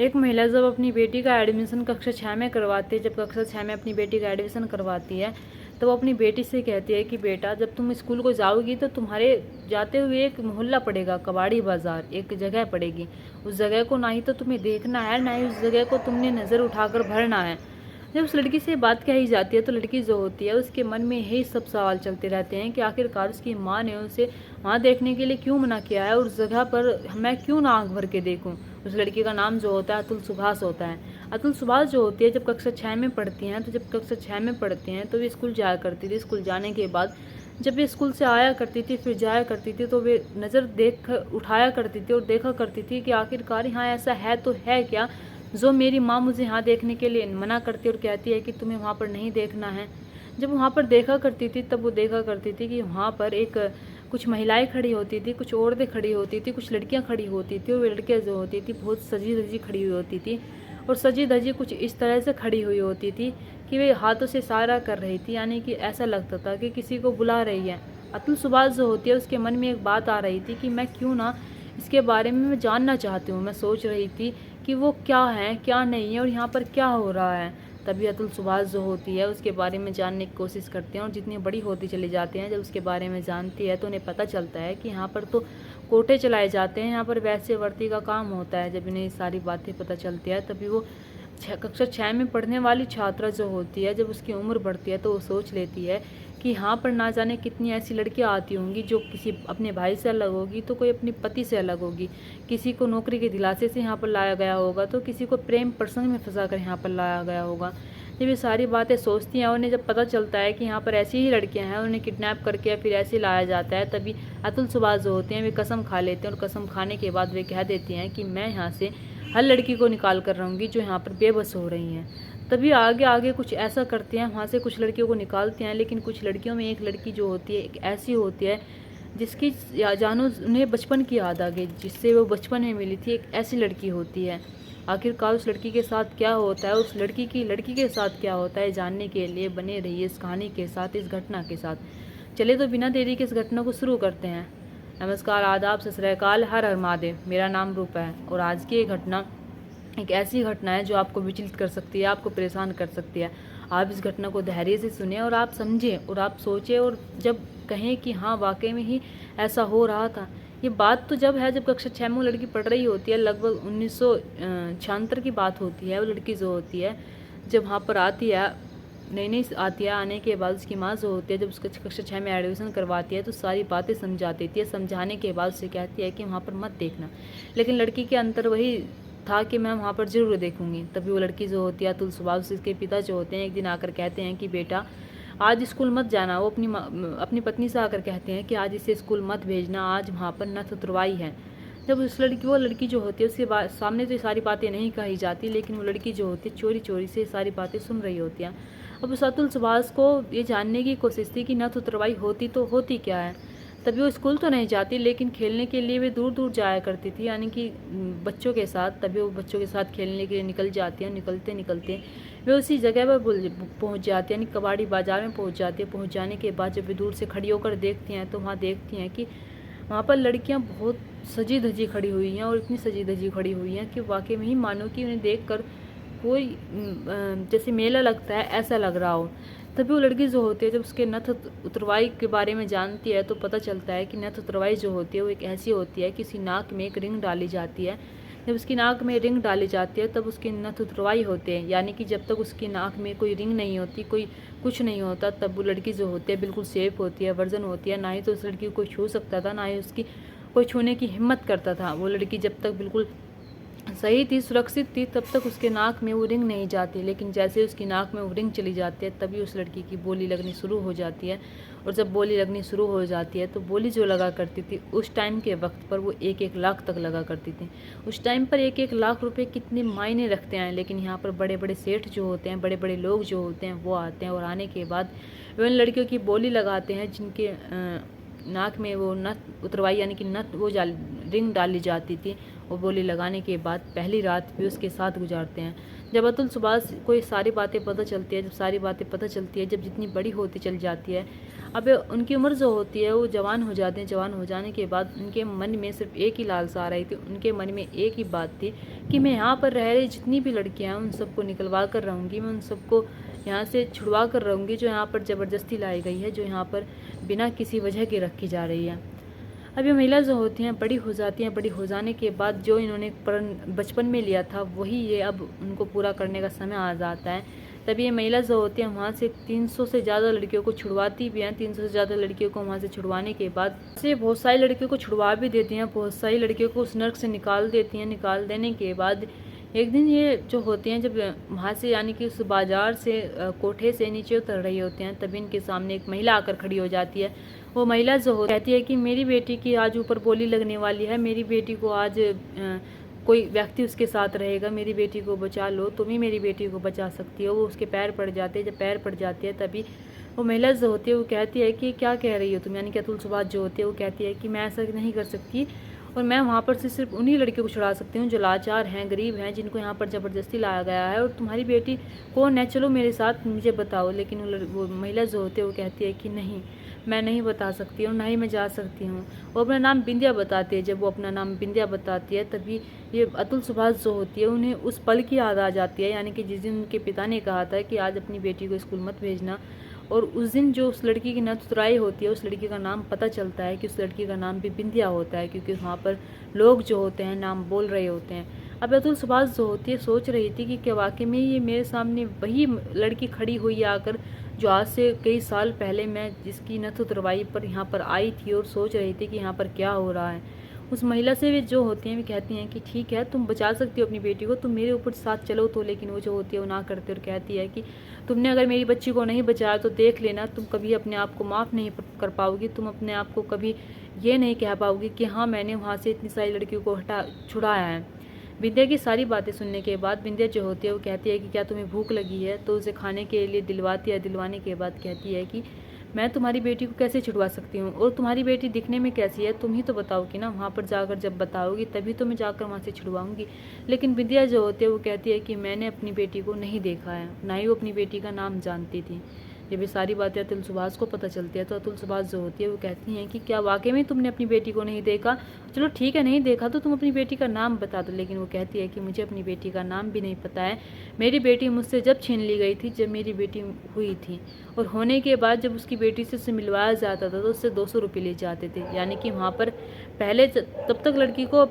एक महिला जब अपनी बेटी का एडमिशन कक्षा 6 में करवाती है, जब कक्षा 6 में अपनी बेटी का एडमिशन करवाती है तो वो अपनी बेटी से कहती है कि बेटा जब तुम स्कूल को जाओगी तो तुम्हारे जाते हुए एक मोहल्ला पड़ेगा, कबाड़ी बाज़ार एक जगह पड़ेगी। उस जगह को ना ही तो तुम्हें देखना है, ना ही उस जगह को तुमने नज़र उठाकर भरना है। जब उस लड़की से बात कही जाती है तो लड़की जो होती है उसके मन में यही सब सवाल चलते रहते हैं कि आखिरकार उसकी माँ ने उसे वहाँ देखने के लिए क्यों मना किया है और उस जगह पर मैं क्यों ना आँख भर के देखूँ। उस लड़की का नाम जो होता है अतुल सुभाष होता है। अतुल सुभाष जो होती है जब कक्षा 6 में पढ़ती हैं तो जब कक्षा 6 में पढ़ती हैं तो वे स्कूल जाया करती थी। स्कूल जाने के बाद जब वे स्कूल से आया करती थी फिर जाया करती थी तो वे नज़र देख उठाया करती थी और देखा करती थी कि आखिरकार यहाँ ऐसा है तो है क्या जो मेरी माँ मुझे यहाँ देखने के लिए मना करती और कहती है कि तुम्हें वहाँ पर नहीं देखना है। जब वहाँ पर देखा करती थी तब वो देखा करती थी कि वहाँ पर एक कुछ महिलाएं खड़ी होती थी, कुछ औरतें खड़ी होती थी, कुछ लड़कियाँ खड़ी होती थी और वो लड़कियाँ जो होती थी बहुत सजी धजी खड़ी हुई होती थी और सजी धजी कुछ इस तरह से खड़ी हुई होती थी कि वे हाथों से इशारा कर रही थी, यानी कि ऐसा लगता था कि किसी को बुला रही है। अतुल सुभाष जो होती है उसके मन में एक बात आ रही थी कि मैं क्यों ना इसके बारे में मैं जानना चाहती हूँ। मैं सोच रही थी कि वो क्या है क्या नहीं है और यहाँ पर क्या हो रहा है। तभी अतुल सुभाष जो होती है उसके बारे में जानने की कोशिश करते हैं और जितनी बड़ी होती चली जाती हैं जब उसके बारे में जानती है तो उन्हें पता चलता है कि यहाँ पर तो कोटे चलाए जाते हैं, यहाँ पर वैश्यवृत्ति का काम होता है। जब इन्हें सारी बातें पता चलती है तभी वो कक्षा 6 में पढ़ने वाली छात्रा जो होती है जब उसकी उम्र बढ़ती है तो वो सोच लेती है कि यहाँ पर ना जाने कितनी ऐसी लड़कियाँ आती होंगी जो किसी अपने भाई से अलग होगी तो कोई अपनी पति से अलग होगी, किसी को नौकरी के दिलासे से यहाँ पर लाया गया होगा तो किसी को प्रेम प्रसंग में फंसा कर यहाँ पर लाया गया होगा। जब ये सारी बातें सोचती हैं उन्हें जब पता चलता है कि यहाँ पर ऐसी ही लड़कियाँ हैं, उन्हें किडनैप करके फिर ऐसे लाया जाता है, तभी अतुल सुभाष जो होते हैं वे कसम खा लेते हैं और कसम खाने के बाद वे कह देती हैं कि मैं यहाँ से हर लड़की को निकाल कर रहूँगी जो यहाँ पर बेबस हो रही हैं। तभी आगे आगे कुछ ऐसा करते हैं, वहाँ से कुछ लड़कियों को निकालते हैं, लेकिन कुछ लड़कियों में एक लड़की जो होती है एक ऐसी होती है जिसकी जानो उन्हें बचपन की याद आ गई, जिससे वो बचपन में मिली थी, एक ऐसी लड़की होती है। आखिरकार उस लड़की के साथ क्या होता है, उस लड़की के साथ क्या होता है, जानने के लिए बने रहिए इस कहानी के साथ, इस घटना के साथ। चलिए तो बिना देरी के इस घटना को शुरू करते हैं। नमस्कार, आदाब, सत श्री अकाल, हर हर महादेव। मेरा नाम रूपा है और आज की ये घटना एक ऐसी घटना है जो आपको विचलित कर सकती है, आपको परेशान कर सकती है। आप इस घटना को धैर्य से सुने और आप समझें और आप सोचें और जब कहें कि हाँ वाकई में ही ऐसा हो रहा था। ये बात तो जब है जब कक्षा 6 में वो लड़की पढ़ रही होती है, लगभग 1976 की बात होती है। वो लड़की जो होती है जब वहाँ पर आती है, नई नई आती है, आने के बाद उसकी माँ जो होती है जब उसका कक्षा 6 में एडमिशन करवाती है तो सारी बातें समझा देती है। समझाने के बाद उसे कहती है कि वहाँ पर मत देखना, लेकिन लड़की के अंदर वही था कि मैं वहाँ पर ज़रूर देखूंगी। तभी वो लड़की जो होती है अतुल सुभाष, उसके पिता जो होते हैं एक दिन आकर कहते हैं कि बेटा आज स्कूल मत जाना। वो अपनी पत्नी से आकर कहते हैं कि आज इसे स्कूल मत भेजना, आज वहाँ पर नथ उतरवाई है। जब वो लड़की जो होती है उसके सामने तो ये सारी बातें नहीं कही जाती, लेकिन वो लड़की जो होती है चोरी चोरी से सारी बातें सुन रही होती हैं। अब उस अतुल सुभाष को ये जानने की कोशिश थी कि नथ उतरवाई होती तो होती क्या है। तभी वो स्कूल तो नहीं जाती, लेकिन खेलने के लिए वे दूर दूर जाया करती थी, यानी कि बच्चों के साथ। तभी वो बच्चों के साथ खेलने के लिए निकल जाती है। निकलते निकलते वे उसी जगह पर पहुंच जाती है, यानी कबाड़ी बाज़ार में पहुंच जाती है। पहुंच जाने के बाद जब वे दूर से खड़ी होकर देखती हैं तो वहाँ देखती हैं कि वहाँ पर लड़कियाँ बहुत सजी धजी खड़ी हुई हैं और इतनी सजी धजी खड़ी हुई हैं कि वाकई में ही मानो कि उन्हें देख कर कोई जैसे मेला लगता है ऐसा लग रहा हो। तभी वो लड़की जो होती है जब उसके नथ उतरवाई के बारे में जानती है तो पता चलता है कि नथ उतरवाई जो होती है वो एक ऐसी होती है कि उसकी नाक में एक रिंग डाली जाती है। जब उसकी नाक में रिंग डाली जाती है तब उसके नथ उतरवाई होते हैं, यानी कि जब तक उसकी नाक में कोई रिंग नहीं होती, कोई कुछ नहीं होता, तब वो लड़की जो होती है बिल्कुल सेफ होती है, वर्जन होती है। ना ही तो उस लड़की को कोई छू सकता था, ना ही उसकी कोई छूने की हिम्मत करता था। वो लड़की जब तक बिल्कुल सही थी, सुरक्षित थी, तब तक उसके नाक में वो रिंग नहीं जाती। लेकिन जैसे उसकी नाक में वो रिंग चली जाती है तभी उस लड़की की बोली लगनी शुरू हो जाती है। और जब बोली लगनी शुरू हो जाती है तो बोली जो लगा करती थी उस टाइम के वक्त पर वो 1-1 लाख तक लगा करती थी। उस टाइम पर 1-1 लाख रुपए कितने मायने रखते हैं, लेकिन यहाँ पर बड़े बड़े सेठ जो होते हैं, बड़े बड़े लोग जो होते हैं वो आते हैं और आने के बाद वे उन लड़कियों की बोली लगाते हैं जिनके नाक में वो नथ उतरवाई, यानी कि नथ वो रिंग डाली जाती थी। वो बोली लगाने के बाद पहली रात भी उसके साथ गुजारते हैं। जब अतुल सुभाष को ये सारी बातें पता चलती है, जब सारी बातें पता चलती है, जब जितनी बड़ी होती चली जाती है, अब उनकी उम्र जो होती है वो जवान हो जाते हैं। जवान हो जाने के बाद उनके मन में सिर्फ एक ही लालसा आ रही थी, उनके मन में एक ही बात थी कि मैं यहाँ पर रह रही जितनी भी लड़कियाँ हैं उन सबको निकलवा कर रहूँगी, मैं उन सबको यहाँ से छुड़वा कर रहूँगी जो यहाँ पर ज़बरदस्ती लाई गई है, जो यहाँ पर बिना किसी वजह के रखी जा रही है। अब ये महिला जो होती हैं बड़ी हो जाती हैं, बड़ी हो जाने के बाद जो इन्होंने प्रण बचपन में लिया था वही ये अब उनको पूरा करने का समय आ जाता है। तभी ये महिला जो होती है वहाँ से 300 से ज़्यादा लड़कियों को छुड़वाती भी हैं। 300 से ज़्यादा लड़कियों को वहाँ से छुड़वाने के बाद से बहुत सारी लड़कियों को छुड़वा भी देती हैं, बहुत सारी लड़कियों को उस नर्क से निकाल देती हैं। निकाल देने के बाद एक दिन ये जो होती हैं जब वहाँ से यानी कि उस बाज़ार से कोठे से नीचे उतर रही होती हैं, तभी इनके सामने एक महिला आकर खड़ी हो जाती है। वो महिला जो हो कहती है कि मेरी बेटी की आज ऊपर बोली लगने वाली है, मेरी बेटी को आज कोई व्यक्ति उसके साथ रहेगा, मेरी बेटी को बचा लो, तुम ही मेरी बेटी को बचा सकती हो। वो उसके पैर पड़ जाते हैं। जब पैर पड़ जाते हैं तभी वो महिला जो होती है वो कहती है कि क्या कह रही हो तुम, यानी कि अतुल सुभाष जो होती है वो कहती है कि मैं ऐसा नहीं कर सकती और मैं वहाँ पर से सिर्फ उन्हीं लड़कियों को छुड़ा सकती हूँ जो लाचार हैं, गरीब हैं, जिनको यहाँ पर ज़बरदस्ती लाया गया है। और तुम्हारी बेटी कौन है, चलो मेरे साथ मुझे बताओ। लेकिन वो महिला जो होती है वो कहती है कि नहीं, मैं नहीं बता सकती हूँ, ना ही मैं जा सकती हूँ। वो अपना नाम बिंदिया बताती है। जब वो अपना नाम बिंदिया बताती है तभी ये अतुल सुभाष जो होती है उन्हें उस पल की याद आ जाती है, यानी कि जिस दिन उनके पिता ने कहा था कि आज अपनी बेटी को स्कूल मत भेजना। और उस दिन जो उस लड़की की नथ उतराई होती है, उस लड़की का नाम पता चलता है कि उस लड़की का नाम भी बिंदिया होता है, क्योंकि वहाँ पर लोग जो होते हैं नाम बोल रहे होते हैं। अब अतुल सुभाष जो होती है सोच रही थी कि क्या वाकई में ये मेरे सामने वही लड़की खड़ी हुई आकर जो आज से कई साल पहले मैं जिसकी नथ उतरवाई पर यहाँ पर आई थी और सोच रही थी कि यहाँ पर क्या हो रहा है। उस महिला से भी जो होती हैं वे कहती हैं कि ठीक है, तुम बचा सकती हो अपनी बेटी को, तुम मेरे ऊपर साथ चलो तो। लेकिन वो जो होती है वो ना करते और कहती है कि तुमने अगर मेरी बच्ची को नहीं बचाया तो देख लेना, तुम कभी अपने आप को माफ़ नहीं कर पाओगी, तुम अपने आप को कभी ये नहीं कह पाओगी कि हाँ मैंने वहाँ से इतनी सारी लड़कियों को छुड़ाया है। विंध्या की सारी बातें सुनने के बाद विंध्या जो होती है वो कहती है कि क्या तुम्हें भूख लगी है, तो उसे खाने के लिए दिलवाती है। दिलवाने के बाद कहती है कि मैं तुम्हारी बेटी को कैसे छुड़वा सकती हूँ, और तुम्हारी बेटी दिखने में कैसी है तुम ही तो बताओगी ना, वहाँ पर जाकर जब बताओगी तभी तो मैं जाकर वहाँ से छुड़वाऊँगी। लेकिन विंध्या जो होती है वो कहती है कि मैंने अपनी बेटी को नहीं देखा है, ना ही वो अपनी बेटी का नाम जानती थी। जब ये सारी बातें अतुल सुभाष को पता चलती है तो अतुल सुभाष जो होती है वो कहती हैं कि क्या वाकई में तुमने अपनी बेटी को नहीं देखा, चलो ठीक है नहीं देखा तो तुम अपनी बेटी का नाम बता दो। लेकिन वो कहती है कि मुझे अपनी बेटी का नाम भी नहीं पता है, मेरी बेटी मुझसे जब छीन ली गई थी, जब मेरी बेटी हुई थी, और होने के बाद जब उसकी बेटी से उससे मिलवाया जाता था तो उससे 200 रुपये ले जाते थे। यानी कि वहाँ पर पहले तब तक लड़की को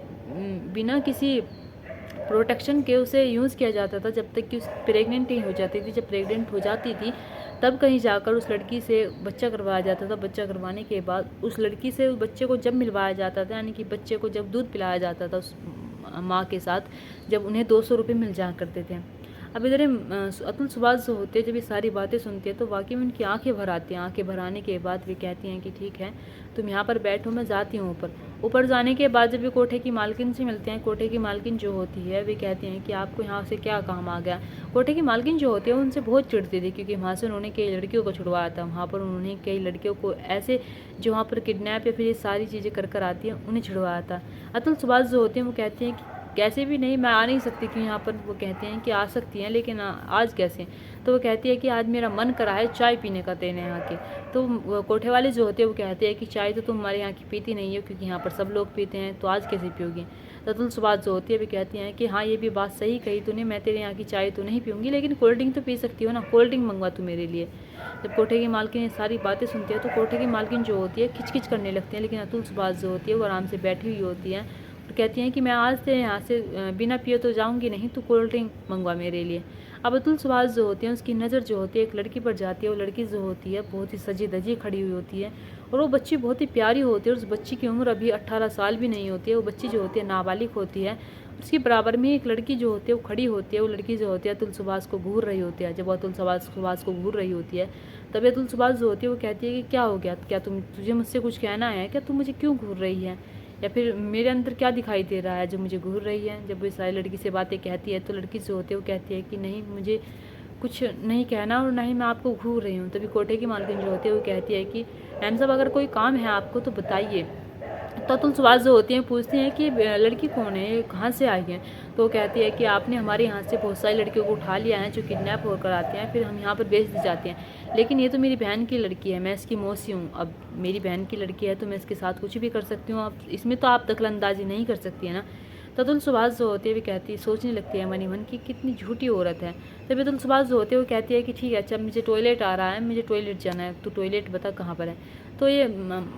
बिना किसी प्रोटेक्शन के उसे यूज़ किया जाता था जब तक कि उस प्रेग्नेंट नहीं हो जाती थी। जब प्रेग्नेंट हो जाती थी तब कहीं जाकर उस लड़की से बच्चा करवाया जाता था। बच्चा करवाने के बाद उस लड़की से उस बच्चे को जब मिलवाया जाता था, यानी कि बच्चे को जब दूध पिलाया जाता था उस माँ के साथ, जब उन्हें 200 रुपये मिल जाया करते थे। अब इधर अतुल सुभाष जो होते हैं जब ये सारी बातें सुनते हैं तो वाकई में उनकी आंखें भर आती हैं। आंखें भर आने के बाद वे कहती हैं कि ठीक है तुम यहाँ पर बैठो, मैं जाती हूँ ऊपर। ऊपर जाने के बाद जब वे कोठे की मालकिन से मिलते हैं, कोठे की मालकिन जो होती है वे कहती हैं कि आपको यहाँ से क्या काम आ गया। कोठे की मालकिन जो होती है उनसे बहुत चिढ़ती थी, क्योंकि वहाँ से उन्होंने कई लड़कियों को छुड़वाया था। वहाँ पर उन्होंने कई लड़कियों को ऐसे जो वहाँ पर किडनैप या फिर ये सारी चीज़ें कर आती हैं उन्हें छुड़वाया था। अतुल सुभाष जो होते हैं वो कहती हैं कि कैसे भी नहीं, मैं आ नहीं सकती क्यों यहाँ पर। वो कहते हैं कि आ सकती हैं लेकिन आज कैसे। तो वो कहती है कि आज मेरा मन करा है चाय पीने का तेने यहाँ के। तो कोठे वाले जो होते हैं वो कहते हैं कि चाय तो तुम हमारे यहाँ की पीती नहीं है, क्योंकि यहाँ पर सब लोग पीते हैं, तो आज कैसे पियोगी। तो अतुल सुभाष जो होती है वे कहती हैं कि हाँ ये भी बात सही कही तूने, मैं तेरे यहाँ की चाय तो नहीं पीऊँगी लेकिन कोल्ड ड्रिंक तो पी सकती हो ना, कोल्ड ड्रिंक मंगवा तू मेरे लिए। जब कोठे की मालकिन ये सारी बातें सुनती है तो कोठे की मालकिन जो होती है खिचखिच करने लगती है, लेकिन अतुल सुभाष जो होती है वो आराम से बैठी हुई होती है और कहती हैं कि मैं आज से यहाँ से बिना पिए तो जाऊँगी नहीं, तो कोल्ड ड्रिंक मंगवा मेरे लिए। अब अतुल सुभाष जो होते हैं उसकी नज़र जो होती है एक लड़की पर जाती है। वो लड़की जो होती है बहुत ही सजी धजी खड़ी हुई होती है और वो बच्ची बहुत ही प्यारी होती है, और उस बच्ची की उम्र अभी 18 साल भी नहीं होती है। वो बच्ची जो होती है नाबालिग होती है। उसके बराबर में एक लड़की जो होती है वो खड़ी होती है। वो लड़की जो होती है अतुल सुभाष को घूर रही होती है। जब वो अतुल सुभाष को घूर रही होती है तभी अतुल सुभाष जो होती है वो कहती है कि क्या हो गया, क्या तुझे मुझसे कुछ कहना है क्या, तू मुझे क्यों घूर रही है, या फिर मेरे अंदर क्या दिखाई दे रहा है जो मुझे घूर रही है। जब वो सारी लड़की से बातें कहती है तो लड़की जो होती है वो कहती है कि नहीं, मुझे कुछ नहीं कहना और ना ही मैं आपको घूर रही हूँ। तभी कोठे की मालकिन जो होती है वो कहती है कि मैम साहब अगर कोई काम है आपको तो बताइए। तो अतुल सुभाष जो होती हैं पूछती हैं कि लड़की कौन है, ये कहाँ से आई है। तो वो कहती है कि आपने हमारे यहाँ से बहुत सारी लड़कियों को उठा लिया है जो किडनैप होकर आती हैं, फिर हम यहाँ पर बेच दी जाती हैं। लेकिन ये तो मेरी बहन की लड़की है, मैं इसकी मौसी हूँ। अब मेरी बहन की लड़की है तो मैं इसके साथ कुछ भी कर सकती हूँ, आप इसमें तो आप दखलंदाजी नहीं कर सकती है ना। तो अतुल सुभाष जो होती है वो कहती सोचने लगती है मन ही मन कि कितनी झूठी औरत है। तभी अतुल सुभाष जो होते हैं वो कहती है कि ठीक है, अच्छा मुझे टॉयलेट आ रहा है, मुझे टॉयलेट जाना है, तो टॉयलेट बता कहाँ पर है। तो ये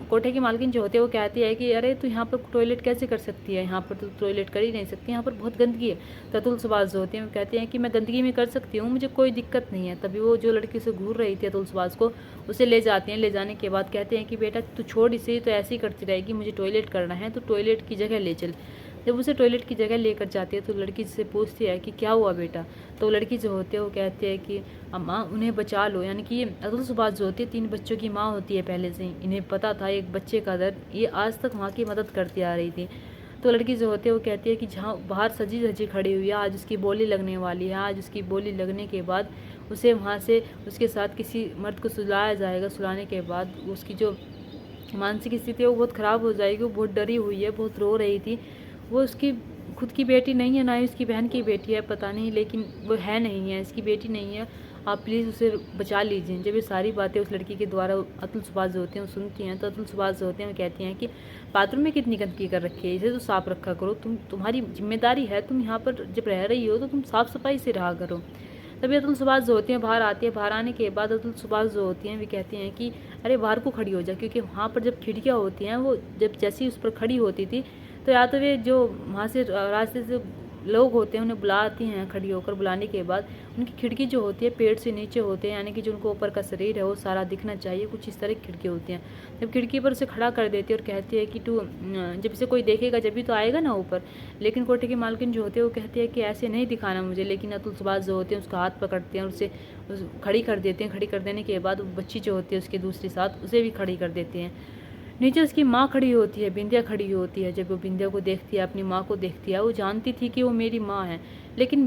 कोठे की मालकिन जो होती है वो कहती है कि अरे तू यहाँ पर टॉयलेट कैसे कर सकती है, यहाँ पर तो टॉयलेट कर ही नहीं सकती, यहाँ पर बहुत गंदगी है। तो अतुल सुभाष जो होते हैं वो कहते हैं कि मैं गंदगी में कर सकती हूँ, मुझे कोई दिक्कत नहीं है। तभी वो जो लड़की से घूर रही थी अतुल सुभाष को, उसे ले जाती हैं। ले जाने के बाद कहते हैं कि बेटा तू छोड़ इसे, तो ऐसे ही करती रहेगी, मुझे टॉयलेट करना है तो टॉयलेट की जगह ले चल। जब उसे टॉयलेट की जगह लेकर जाती है तो लड़की से पूछती है कि क्या हुआ बेटा। तो लड़की जो होती है वो कहती है कि अम्मा उन्हें बचा लो। यानी कि अतुल सुभाष जो होती है 3 बच्चों की माँ होती है पहले से ही, इन्हें पता था एक बच्चे का दर्द, ये आज तक वहाँ की मदद करती आ रही थी। तो लड़की जो होती है वो कहती है कि जहाँ बाहर सजी धजी खड़ी हुई है, आज उसकी बोली लगने वाली है, आज उसकी बोली लगने के बाद उसे वहाँ से उसके साथ किसी मर्द को सुलाया जाएगा। सुलाने के बाद उसकी जो मानसिक स्थिति है वो बहुत ख़राब हो जाएगी। वो बहुत डरी हुई है, बहुत रो रही थी। वो उसकी खुद की बेटी नहीं है, ना ही उसकी बहन की बेटी है, पता नहीं, लेकिन वो है नहीं है, इसकी बेटी नहीं है, आप प्लीज़ उसे बचा लीजिए। जब ये सारी बातें उस लड़की के द्वारा अतुल सुभाष जो होते हैं वो सुनती हैं, तो अतुल सुभाष जो होते हैं वो कहती हैं कि बाथरूम में कितनी गंदगी कर रखी है, इसे तो साफ़ रखा करो, तुम्हारी जिम्मेदारी है, तुम यहाँ पर जब रह रही हो तो तुम साफ़ सफाई से रहा करो। तभी अतुल सुभाष जो होती हैं बाहर आती है। बाहर आने के बाद अतुल सुभाष जो होती हैं वे कहती हैं कि अरे बाहर को खड़ी हो जा, क्योंकि वहाँ पर जब खिड़कियाँ होती हैं वो जब जैसी उस पर खड़ी होती थी तो या तो वे जो वहाँ से रास्ते से लोग होते हैं उन्हें बुलाती हैं, खड़ी होकर बुलाने के बाद उनकी खिड़की जो होती है पेट से नीचे होते हैं, यानी कि जो उनको ऊपर का शरीर है वो सारा दिखना चाहिए, कुछ इस तरह की खिड़की होती हैं। जब खिड़की पर उसे खड़ा कर देती है और कहती है कि तू जब इसे कोई देखेगा जब भी तो आएगा ना ऊपर। लेकिन कोठे की मालकिन जो होती है वो कहती है कि ऐसे नहीं दिखाना मुझे। लेकिन अतुल सुभाष जो होते हैं उसका हाथ पकड़ते हैं और उसे खड़ी कर देते हैं। खड़ी कर देने के बाद वो बच्ची जो होती है उसके दूसरी साथ उसे भी खड़ी कर देते हैं। नीचे उसकी माँ खड़ी होती है, बिंदिया खड़ी होती है। जब वो बिंदिया को देखती है, अपनी माँ को देखती है, वो जानती थी कि वो मेरी माँ है, लेकिन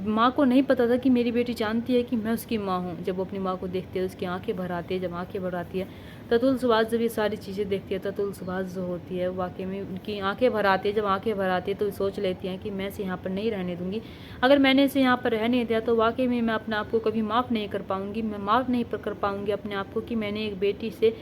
माँ को नहीं पता था कि मेरी बेटी जानती है कि मैं उसकी माँ हूँ। जब वो अपनी माँ को देखती है उसकी आंखें भर आती है। जब आंखें भर आती है तो अतुल सुभाष जब ये सारी चीज़ें देखती है तो अतुल सुभाष जो होती है वाकई में उनकी आंखें भर आती है। जब आंखें भर आती है तो सोच लेती हैं कि मैं इसे यहाँ पर नहीं रहने दूँगी। अगर मैंने इसे यहाँ पर रहने दिया तो वाकई में मैं अपने आप को कभी माफ़ नहीं कर पाऊँगी। मैं माफ़ नहीं कर पाऊँगी अपने आप को कि मैंने एक बेटी से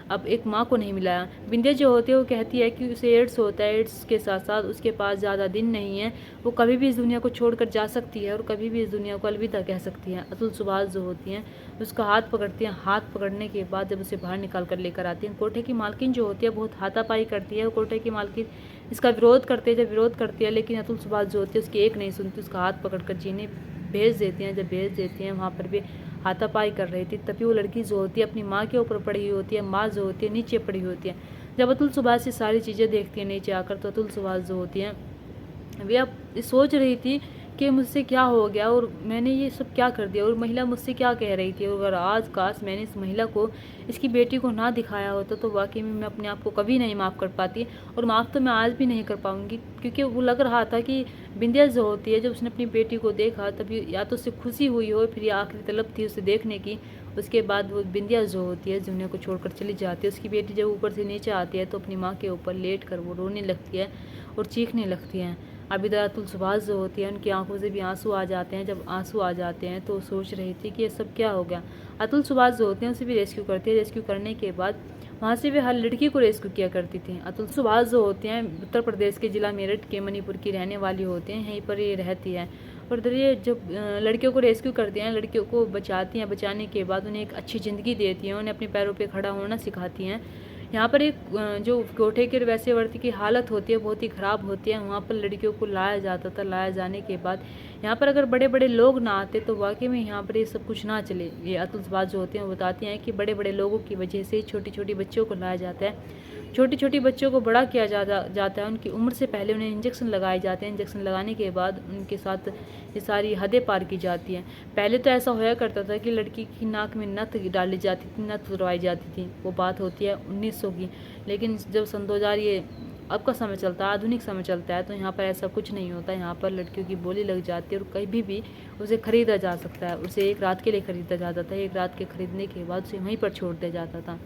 अब एक माँ को नहीं मिलाया। बिंदिया जो होती है वो कहती है कि उसे एड्स होता है, एड्स के साथ साथ उसके पास ज़्यादा दिन नहीं है, वो कभी भी इस दुनिया को छोड़कर जा सकती है और कभी भी इस दुनिया को अलविदा कह सकती है। अतुल सुभाष जो होती हैं उसका हाथ पकड़ती हैं। हाथ पकड़ने के बाद जब उसे बाहर निकाल कर लेकर आती हैं, कोठे की मालकिन जो होती है बहुत हाथापाई करती है। कोठे की मालकिन इसका विरोध करती है। जब विरोध करती है लेकिन अतुल सुभाष जो होती है उसकी एक नहीं सुनती, उसका हाथ पकड़कर जीने भेज देती हैं। जब भेज देती हैं वहाँ पर भी हाथापाई कर रही थी, तभी वो लड़की जो होती है अपनी माँ के ऊपर पड़ी हुई होती है, माँ जो होती है नीचे पड़ी हुई होती है। जब अतुल सुभाष ये सारी चीज़ें देखती है नीचे आकर तो अतुल सुभाष जो होती हैं वे अब सोच रही थी कि मुझसे क्या हो गया और मैंने ये सब क्या कर दिया और महिला मुझसे क्या कह रही थी। और अगर आज काश मैंने इस महिला को इसकी बेटी को ना दिखाया होता तो वाकई में मैं अपने आप को कभी नहीं माफ़ कर पाती। और माफ़ तो मैं आज भी नहीं कर पाऊँगी, क्योंकि वो लग रहा था कि बिंदिया जो होती है जब उसने अपनी बेटी को देखा तभी या तो उससे खुशी हुई हो, फिर आखिरी तलब थी उसे देखने की। उसके बाद वो बिंदिया जो होती है दुनिया को छोड़कर चली जाती है। उसकी बेटी जब ऊपर से नीचे आती है तो अपनी माँ के ऊपर लेट कर वो रोने लगती है और चीखने लगती हैं। अब इधर अतुल सुभाष जो होती है उनकी आंखों से भी आंसू आ जाते हैं। जब आंसू आ जाते हैं तो सोच रही थी कि ये सब क्या हो गया। अतुल सुभाष जो होते हैं उसे भी रेस्क्यू करती है। रेस्क्यू करने के बाद वहाँ से वे हर लड़की को रेस्क्यू किया करती थी। अतुल सुभाष जो होते हैं उत्तर प्रदेश के ज़िला मेरठ के मणिपुर की रहने वाली होते हैं, यहीं पर ये रहती है। और इधर ये जब लड़कियों को रेस्क्यू करती हैं, लड़कियों को बचाती हैं, बचाने के बाद उन्हें एक अच्छी ज़िंदगी देती हैं, उन्हें अपने पैरों पर खड़ा होना सिखाती हैं। यहाँ पर एक जो कोठे के वैसे वर्ती की हालत होती है बहुत ही ख़राब होती है, वहाँ पर लड़कियों को लाया जाता था। लाया जाने के बाद यहाँ पर अगर बड़े बड़े लोग ना आते तो वाकई में यहाँ पर ये सब कुछ ना चले। ये अतुल सुभाष जो होते हैं वो बताती हैं कि बड़े बड़े लोगों की वजह से छोटी छोटी बच्चों को लाया जाता है। छोटी छोटी बच्चों को बड़ा किया जाता है। उनकी उम्र से पहले उन्हें इंजेक्शन लगाए जाते हैं। इंजेक्शन लगाने के बाद उनके साथ ये सारी हदें पार की जाती हैं। पहले तो ऐसा होया करता था कि लड़की की नाक में नथ डाली जाती थी, नथ उतरवाई जाती थी। वो बात होती है 1900 की। लेकिन जब सन 2000 ये अब का समय चलता है, आधुनिक समय चलता है, तो यहाँ पर ऐसा कुछ नहीं होता। यहाँ पर लड़कियों की बोली लग जाती है और कहीं भी उसे ख़रीदा जा सकता है। उसे एक रात के लिए ख़रीदा जाता था, एक रात के ख़रीदने के बाद उसे वहीं पर छोड़ दिया जाता था।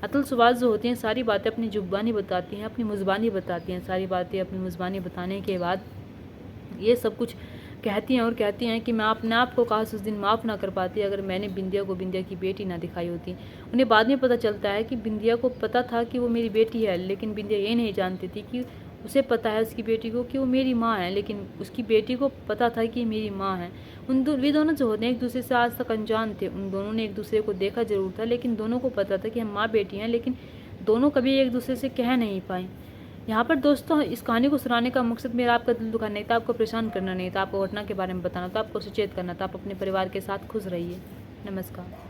अतुल सुभाष जो होती हैं सारी बातें अपनी जुबानी बताती हैं, अपनी मुज़बानी बताती हैं, सारी बातें अपनी मुज़बानी बताने के बाद ये सब कुछ कहती हैं और कहती हैं कि मैं अपने आप को काश उस दिन माफ़ ना कर पाती अगर मैंने बिंदिया को बिंदिया की बेटी ना दिखाई होती। उन्हें बाद में पता चलता है कि बिंदिया को पता था कि वो मेरी बेटी है, लेकिन बिंदिया ये नहीं जानती थी कि उसे पता है उसकी बेटी को कि वो मेरी माँ है, लेकिन उसकी बेटी को पता था कि मेरी माँ है। वे दोनों जो होते हैं एक दूसरे से आज तक अनजान थे। उन दोनों ने एक दूसरे को देखा ज़रूर था, लेकिन दोनों को पता था कि हम माँ बेटी हैं, लेकिन दोनों कभी एक दूसरे से कह नहीं पाए। यहाँ पर दोस्तों इस कहानी को सुनाने का मकसद मेरा आपका दिल दुखाना नहीं था, आपको परेशान करना नहीं था, आपको घटना के बारे में बताना था, आपको सचेत करना था। आप अपने परिवार के साथ खुश रहिए। नमस्कार।